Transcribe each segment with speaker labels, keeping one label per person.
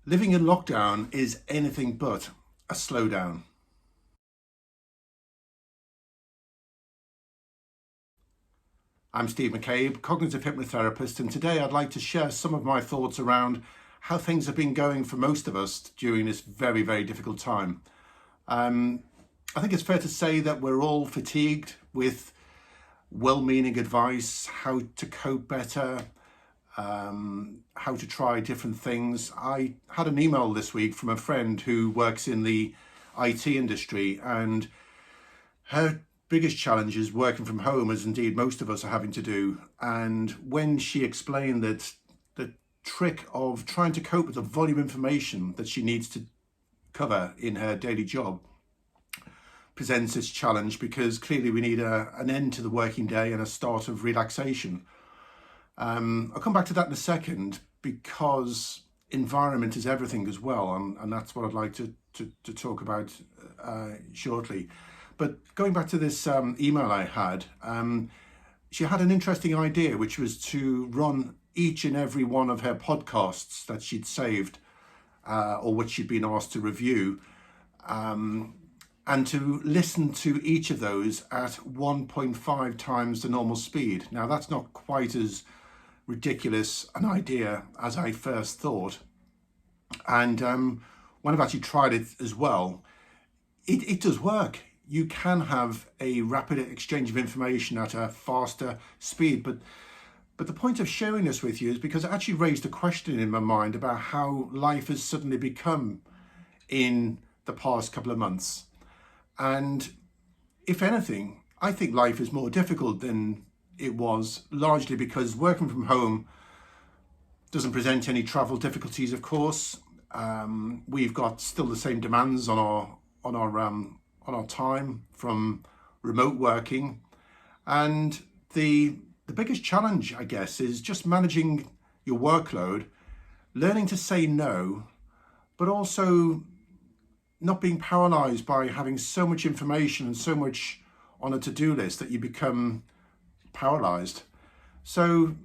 Speaker 1: Living in lockdown is anything but a slowdown. I'm Steve McCabe, cognitive hypnotherapist, and today I'd like to share some of my thoughts around how things have been going for most of us during this very, very difficult time. I think it's fair to say that we're all fatigued with well-meaning advice, how to cope better, how to try different things. I had an email this week from a friend who works in the IT industry, and her biggest challenge is working from home, as indeed most of us are having to do. And when she explained that the trick of trying to cope with the volume of information that she needs to cover in her daily job presents this challenge, because clearly we need an end to the working day and a start of relaxation. I'll come back to that in a second, because environment is everything as well, and that's what I'd like to talk about shortly. But going back to this email I had, she had an interesting idea, which was to run each and every one of her podcasts that she'd saved or which she'd been asked to review, and to listen to each of those at 1.5 times the normal speed. Now, that's not quite as ridiculous an idea as I first thought. And when I've actually tried it as well, it does work. You can have a rapid exchange of information at a faster speed. But the point of sharing this with you is because it actually raised a question in my mind about how life has suddenly become in the past couple of months. And if anything, I think life is more difficult than it was, largely because working from home doesn't present any travel difficulties, of course. We've got still the same demands on our time from remote working. And the biggest challenge, I guess, is just managing your workload, learning to say no, but also not being paralyzed by having so much information and so much on a to-do list that you become paralyzed. So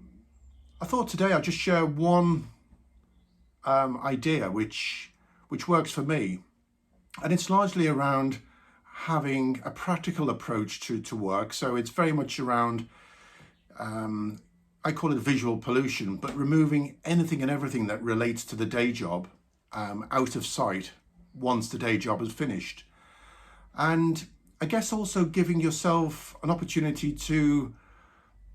Speaker 1: I thought today I'd just share one idea which works for me, and it's largely around having a practical approach to work. So it's very much around, I call it visual pollution, but removing anything and everything that relates to the day job out of sight once the day job is finished. And I guess also giving yourself an opportunity to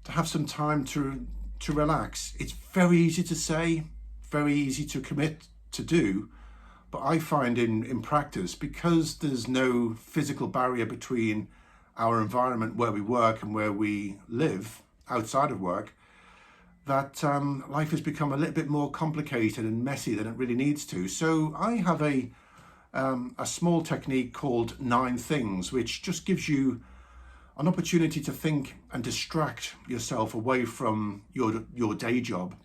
Speaker 1: have some time to relax. It's very easy to say, very easy to commit to do, but I find in practice, because there's no physical barrier between our environment where we work and where we live outside of work, that life has become a little bit more complicated and messy than it really needs to. So I have a small technique called 9 things, which just gives you an opportunity to think and distract yourself away from your day job.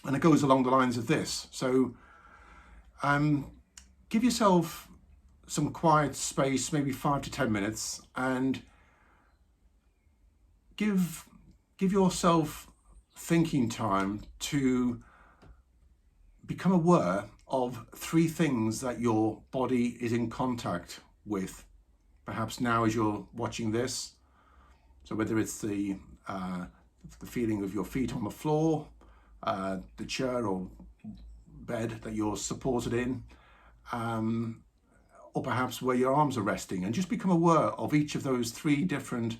Speaker 1: And it goes along the lines of this. So give yourself some quiet space, maybe 5 to 10 minutes, and give yourself thinking time to become aware of 3 things that your body is in contact with. Perhaps now as you're watching this. So whether it's the feeling of your feet on the floor, the chair or bed that you're supported in, or perhaps where your arms are resting, and just become aware of each of those 3 different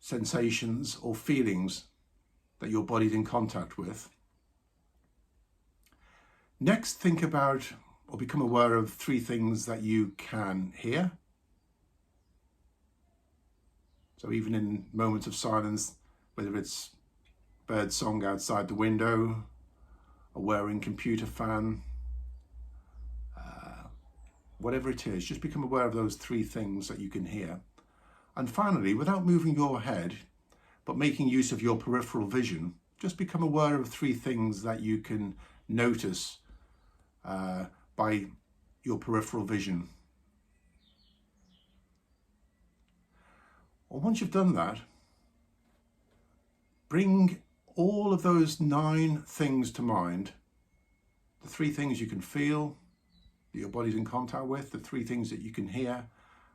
Speaker 1: sensations or feelings that your body's in contact with. Next, think about or become aware of 3 things that you can hear. So even in moments of silence, whether it's bird song outside the window, a whirring computer fan, whatever it is, just become aware of those 3 things that you can hear. And finally, without moving your head, but making use of your peripheral vision, just become aware of 3 things that you can notice by your peripheral vision. Well, once you've done that, bring all of those 9 things to mind the 3 things you can feel, that your body's in contact with, the 3 things that you can hear,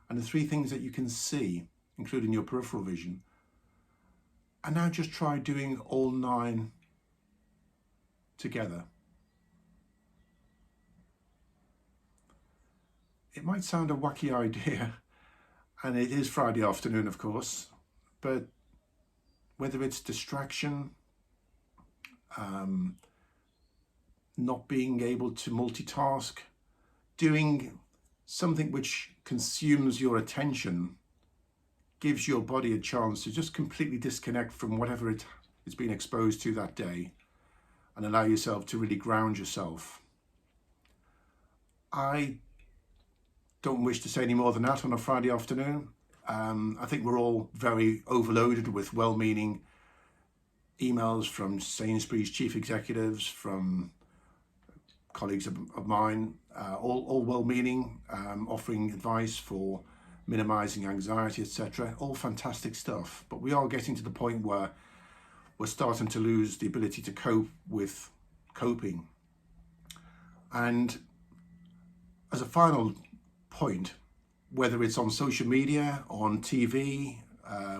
Speaker 1: and the 3 things that you can see, including your peripheral vision. And now just try doing all 9 together. It might sound a wacky idea, and it is Friday afternoon, of course, but whether it's distraction, not being able to multitask, doing something which consumes your attention, gives your body a chance to just completely disconnect from whatever it's been exposed to that day and allow yourself to really ground yourself. I don't wish to say any more than that on a Friday afternoon. I think we're all very overloaded with well-meaning emails from Sainsbury's chief executives, from colleagues of mine, all well-meaning, offering advice for minimizing anxiety, etc. All fantastic stuff. But we are getting to the point where we're starting to lose the ability to cope with coping. And as a final point, whether it's on social media, on TV,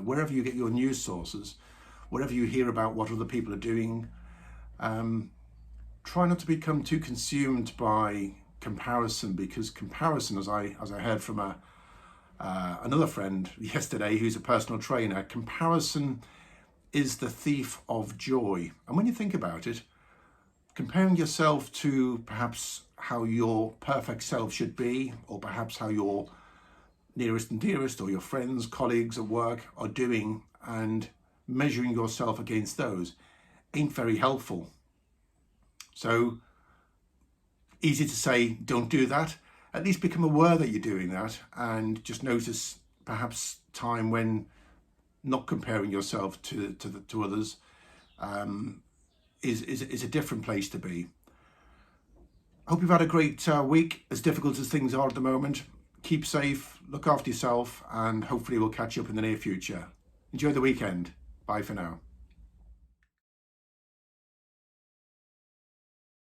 Speaker 1: wherever you get your news sources, wherever you hear about what other people are doing, try not to become too consumed by comparison, because comparison, as I heard from another friend yesterday who's a personal trainer, comparison is the thief of joy. And when you think about it, comparing yourself to perhaps how your perfect self should be, or perhaps how your nearest and dearest or your friends, colleagues at work are doing, and measuring yourself against those ain't very helpful. So easy to say, don't do that. At least become aware that you're doing that, and just notice perhaps time when not comparing yourself to others is a different place to be. I hope you've had a great week, as difficult as things are at the moment. Keep safe, look after yourself, and hopefully we'll catch you up in the near future. Enjoy the weekend. Bye for now.